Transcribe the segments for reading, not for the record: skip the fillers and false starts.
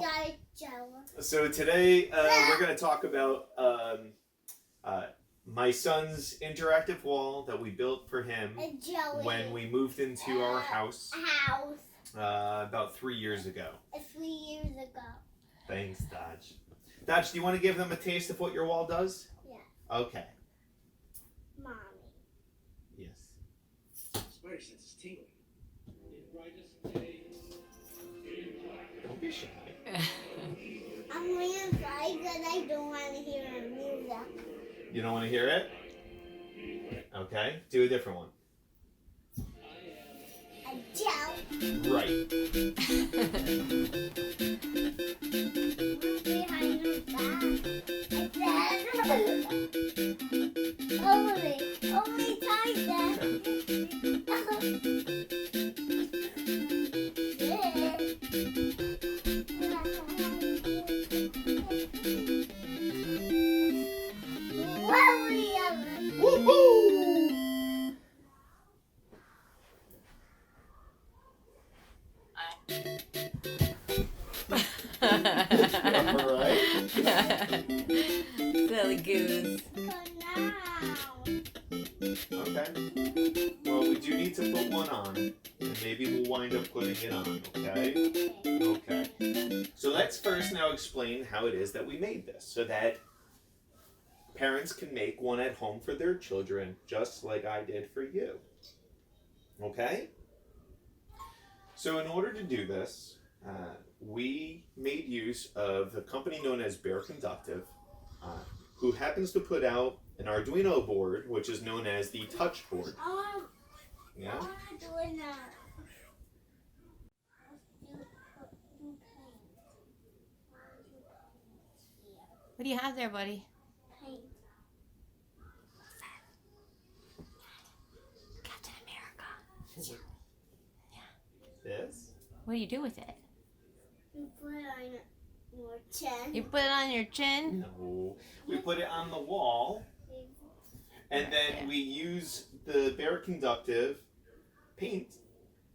all. So today we're going to talk about my son's interactive wall that we built for him when we moved into our house about 3 years ago. 3 years ago. Thanks, Dodge. Dodge, do you want to give them a taste of what your wall does? Yeah. Okay. Mommy. Yes. Spider sense is tingling. Don't be shy. I'm really sorry because I don't want to hear the music. You don't want to hear it? Okay. Do a different one. A gel. Right. Behind your back. Only time then. Woohoo! Alright. Silly goose. Okay. Well, we do need to put one on, and maybe we'll wind up putting it on, okay? Okay. So let's first now explain how it is that we made this, so that parents can make one at home for their children, just like I did for you. Okay? So in order to do this, we made use of the company known as Bear Conductive, who happens to put out an Arduino board, which is known as the touch board. Yeah? What do you have there, buddy? Paint. Captain America. This? What do you do with it? You put it on your chin. You put it on your chin? No. We put it on the wall, and then we use the Bear Conductive paint,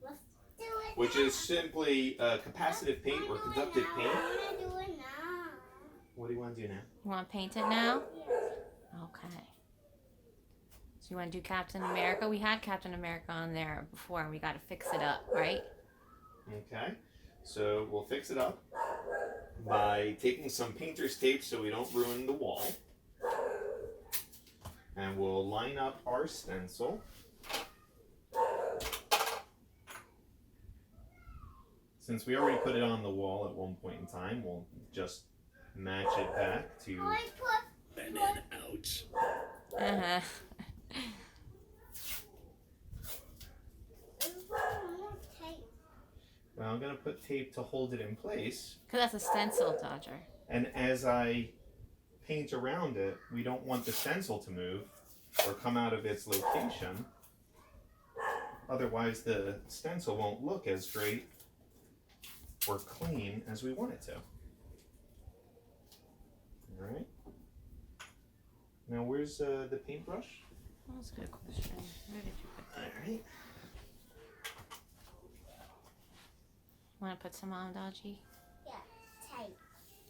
Let's do it which now. is simply capacitive paint or conductive paint. I want to do it now. What do you want to do now? You want to paint it now? Yes. Okay. So you want to do Captain America? We had Captain America on there before, and we got to fix it up, right? Okay. So we'll fix it up by taking some painter's tape so we don't ruin the wall. And we'll line up our stencil. Since we already put it on the wall at one point in time, we'll just match it back to... I put Banana out. Uh-huh. more tape. Well, I'm going to put tape to hold it in place. Because that's a stencil, Dodger. And as I paint around it, we don't want the stencil to move or come out of its location. Otherwise, the stencil won't look as straight or clean as we want it to. All right. Now, where's the paintbrush? That's a good question. Where did you put All that? right. Want to put some on, Dodgy? Yeah, tape.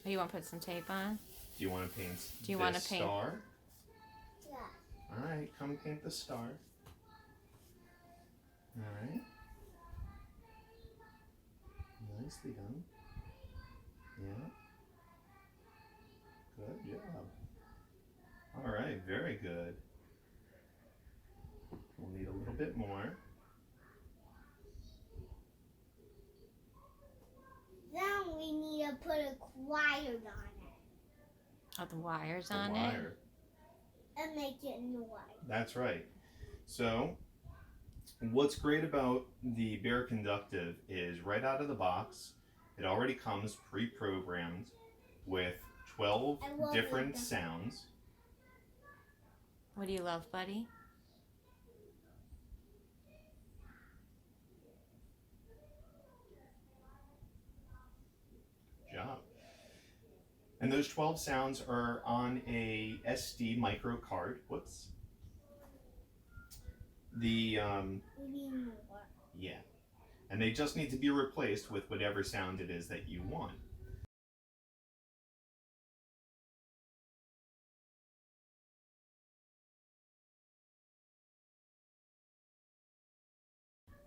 Or you want to put some tape on? Do you want to paint Do you this wanna paint- star? Yeah. All right, come paint the star. All right. Nicely done. Yeah. Good job. All right, very good. We'll need a little bit more. Then we need to put a wire on it Oh, the wires The on it? wire. and make it noise. That's right. So, what's great about the Bear Conductive is right out of the box, it already comes pre-programmed with 12 I love different it. sounds. What do you love, buddy? Job. And those 12 sounds are on a SD micro card. Whoops. The, We need more. yeah. And they just need to be replaced with whatever sound it is that you want.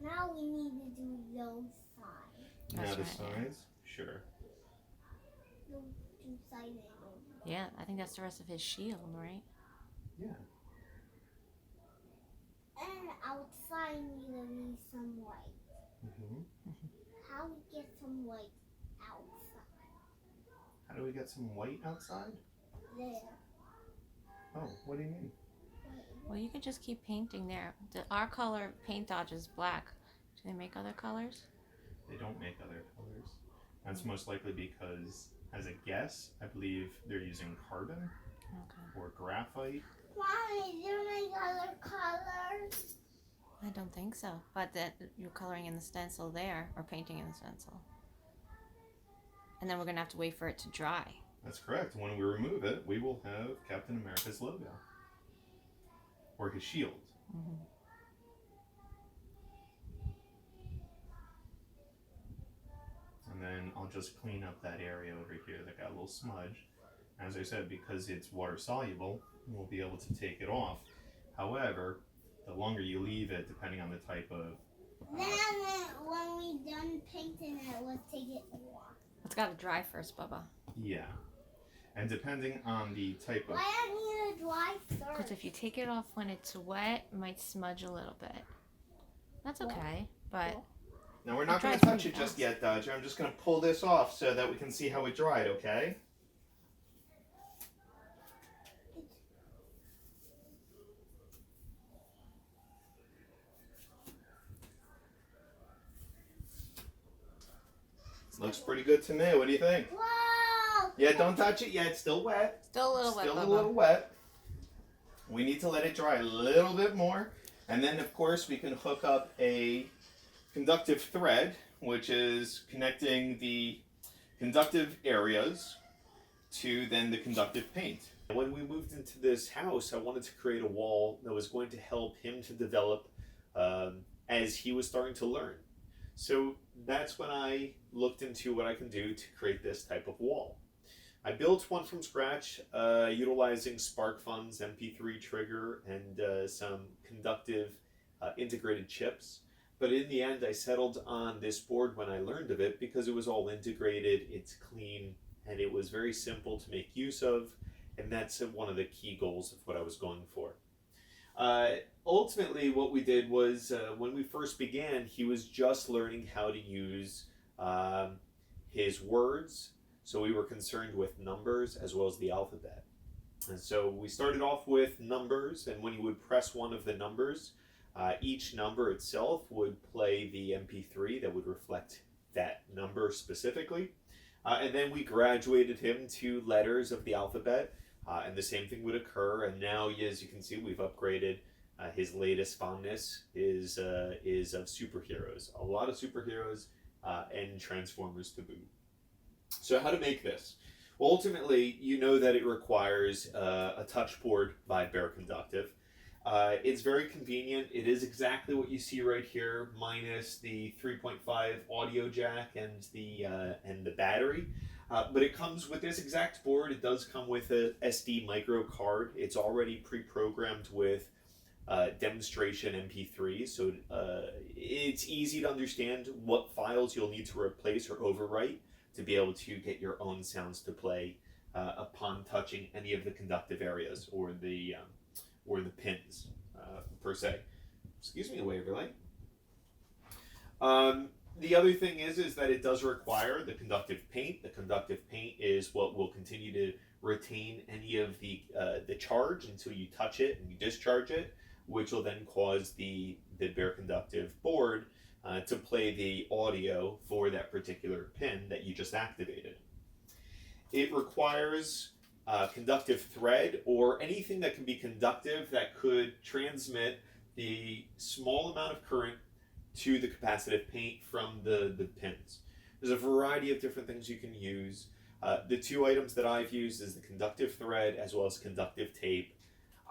Now we need to do those sides. Now That's the right. sides? Sure. Those two sides and those. Yeah, I think that's the rest of his shield, right? Yeah. And outside we need some white. Mm-hmm. How we get some white outside? How do we get some white outside? There. Oh, what do you mean? Well, you can just keep painting there. Our color paint dodge is black. Do they make other colors? They don't make other colors. That's most likely because, as a guess, I believe they're using carbon Okay. or graphite. Why is there make other colors? I don't think so. But that you're coloring in the stencil there, or painting in the stencil. And then we're gonna have to wait for it to dry. That's correct. When we remove it, we will have Captain America's logo. Or his shield. Mm-hmm. And then I'll just clean up that area over here that got a little smudge. As I said, because it's water soluble, we'll be able to take it off. However, the longer you leave it, depending on the type of... Then when we done painting it, let's take it off. It's gotta dry first, Bubba. Yeah. And depending on the type of... Why I need to dry Because first? if you take it off when it's wet, it might smudge a little bit. That's okay, but Now we're not It going dries to touch pretty it just fast. yet, Dodger. I'm just going to pull this off so that we can see how it dried, okay? Looks pretty good to me. What do you think? Wow! Yeah, don't touch it yet. It's still wet. still a little wet, Still a Bubba. little wet. We need to let it dry a little bit more. And then, of course, we can hook up a conductive thread, which is connecting the conductive areas to then the conductive paint. When we moved into this house, I wanted to create a wall that was going to help him to develop as he was starting to learn. So that's when I looked into what I can do to create this type of wall. I built one from scratch utilizing SparkFun's MP3 trigger and some conductive integrated chips. But in the end, I settled on this board when I learned of it because it was all integrated, it's clean, and it was very simple to make use of. And that's one of the key goals of what I was going for. Ultimately, what we did was when we first began, he was just learning how to use his words. So we were concerned with numbers as well as the alphabet. And so we started off with numbers, and when you would press one of the numbers, each number itself would play the MP3 that would reflect that number specifically. And then we graduated him to letters of the alphabet, and the same thing would occur. And now, as you can see, we've upgraded. His latest fondness is of superheroes. A lot of superheroes and Transformers to boot. So how to make this? Well, ultimately, you know that it requires a touch board by Bear Conductive. It's very convenient. It is exactly what you see right here, minus the 3.5 audio jack and the battery. But it comes with this exact board. It does come with a SD micro card. It's already pre-programmed with demonstration MP3, so it's easy to understand what files you'll need to replace or overwrite to be able to get your own sounds to play upon touching any of the conductive areas or the pins per se. Excuse me, Waverly. The other thing is that it does require the conductive paint. The conductive paint is what will continue to retain any of the charge until you touch it and you discharge it, which will then cause the Bear Conductive board to play the audio for that particular pin that you just activated. It requires conductive thread or anything that can be conductive that could transmit the small amount of current to the capacitive paint from the pins. There's a variety of different things you can use. The two items that I've used is the conductive thread as well as conductive tape.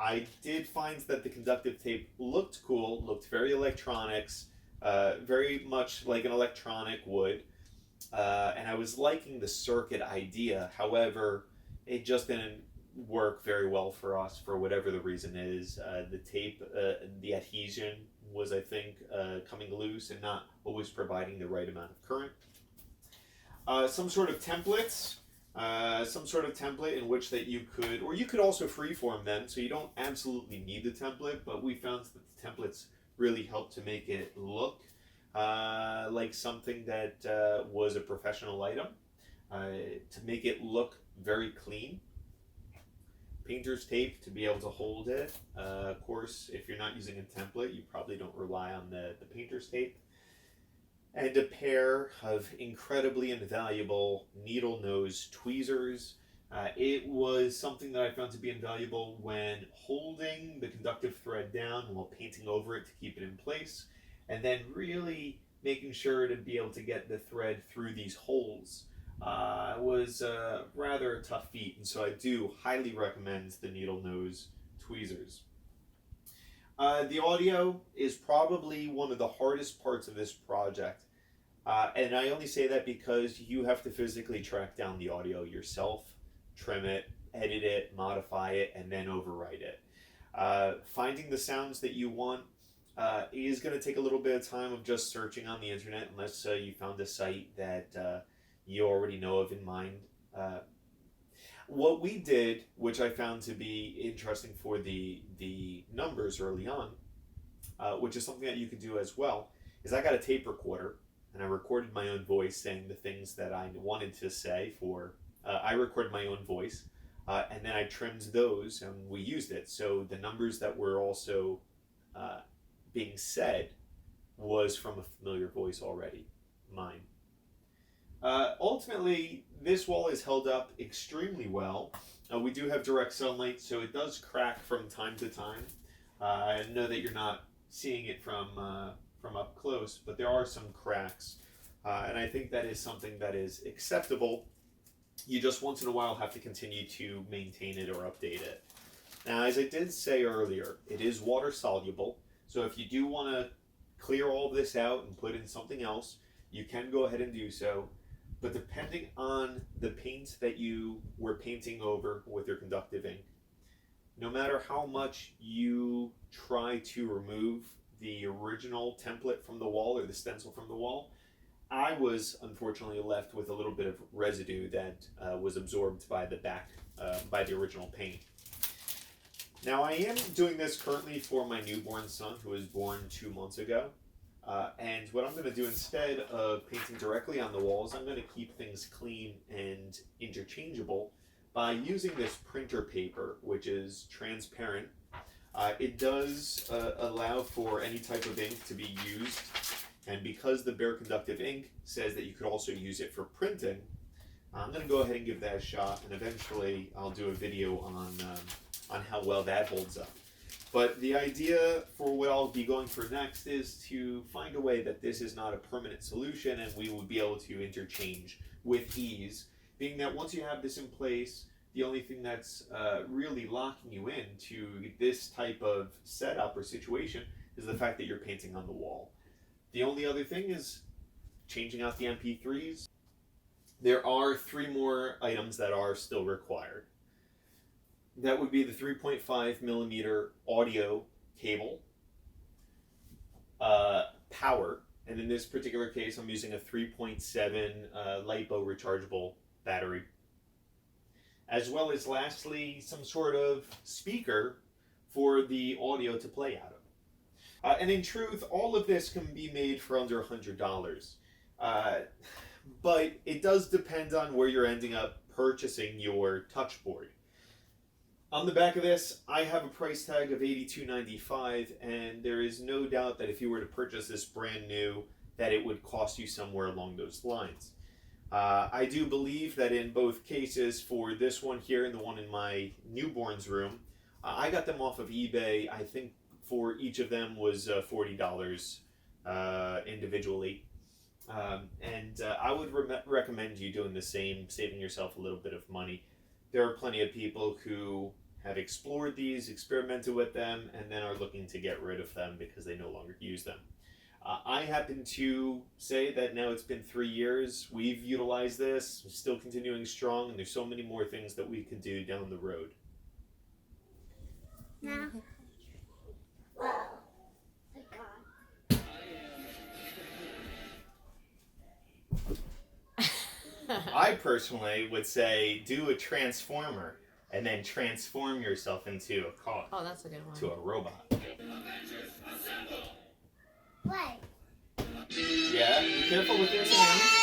I did find that the conductive tape looked cool, looked very electronics, very much like an electronic would, and I was liking the circuit idea. However, it just didn't work very well for us for whatever the reason is. The tape, the adhesion was, I think, coming loose and not always providing the right amount of current. Some sort of templates. Some sort of template in which that you could, or you could also freeform them, so you don't absolutely need the template, but we found that the templates really help to make it look like something that was a professional item, to make it look very clean. Painter's tape to be able to hold it. Of course, if you're not using a template, you probably don't rely on the painter's tape. And a pair of incredibly invaluable needle nose tweezers. It was something that I found to be invaluable when holding the conductive thread down while painting over it to keep it in place, and then really making sure to be able to get the thread through these holes was rather a tough feat, and so I do highly recommend the needle nose tweezers. The audio is probably one of the hardest parts of this project. And I only say that because you have to physically track down the audio yourself, trim it, edit it, modify it, and then overwrite it. Finding the sounds that you want is going to take a little bit of time of just searching on the internet, unless you found a site that you already know of in mind. What we did, which I found to be interesting for the numbers early on, which is something that you could do as well, is I got a tape recorder and I recorded my own voice saying the things that I wanted to say for, I recorded my own voice, and then I trimmed those and we used it. So the numbers that were also being said was from a familiar voice already, mine. Ultimately, this wall is held up extremely well. We do have direct sunlight, so it does crack from time to time. I know that you're not seeing it from up close, but there are some cracks, and I think that is something that is acceptable. You just once in a while have to continue to maintain it or update it. Now, as I did say earlier, it is water soluble, so if you do want to clear all of this out and put in something else, you can go ahead and do so. But depending on the paint that you were painting over with your conductive ink, no matter how much you try to remove the original template from the wall or the stencil from the wall, I was unfortunately left with a little bit of residue that was absorbed by the back, by the original paint. Now, I am doing this currently for my newborn son who was born 2 months ago. And what I'm going to do instead of painting directly on the walls, I'm going to keep things clean and interchangeable by using this printer paper, which is transparent. It does allow for any type of ink to be used, and because the bare conductive ink says that you could also use it for printing, I'm going to go ahead and give that a shot, and eventually I'll do a video on how well that holds up. But the idea for what I'll be going for next is to find a way that this is not a permanent solution and we will be able to interchange with ease, being that once you have this in place, the only thing that's really locking you into this type of setup or situation is the fact that you're painting on the wall. The only other thing is changing out the MP3s. There are 3 more items that are still required. That would be the 3.5 millimeter audio cable, power, and in this particular case I'm using a 3.7 LiPo rechargeable battery, as well as lastly some sort of speaker for the audio to play out of. And in truth, all of this can be made for under $100, but it does depend on where you're ending up purchasing your touchboard. On the back of this, I have a price tag of $82.95, and there is no doubt that if you were to purchase this brand new, that it would cost you somewhere along those lines. I do believe that in both cases, for this one here and the one in my newborn's room, I got them off of eBay. I think for each of them was $40 individually. And I would recommend you doing the same, saving yourself a little bit of money. There are plenty of people who have explored these, experimented with them, and then are looking to get rid of them because they no longer use them. I happen to say that now it's been 3 years, we've utilized this, we're still continuing strong, and there's so many more things that we could do down the road. Now, oh my God. I personally would say do a transformer and then transform yourself into a car, Oh, that's a good one. to a robot. What? Yeah, be careful with your hand.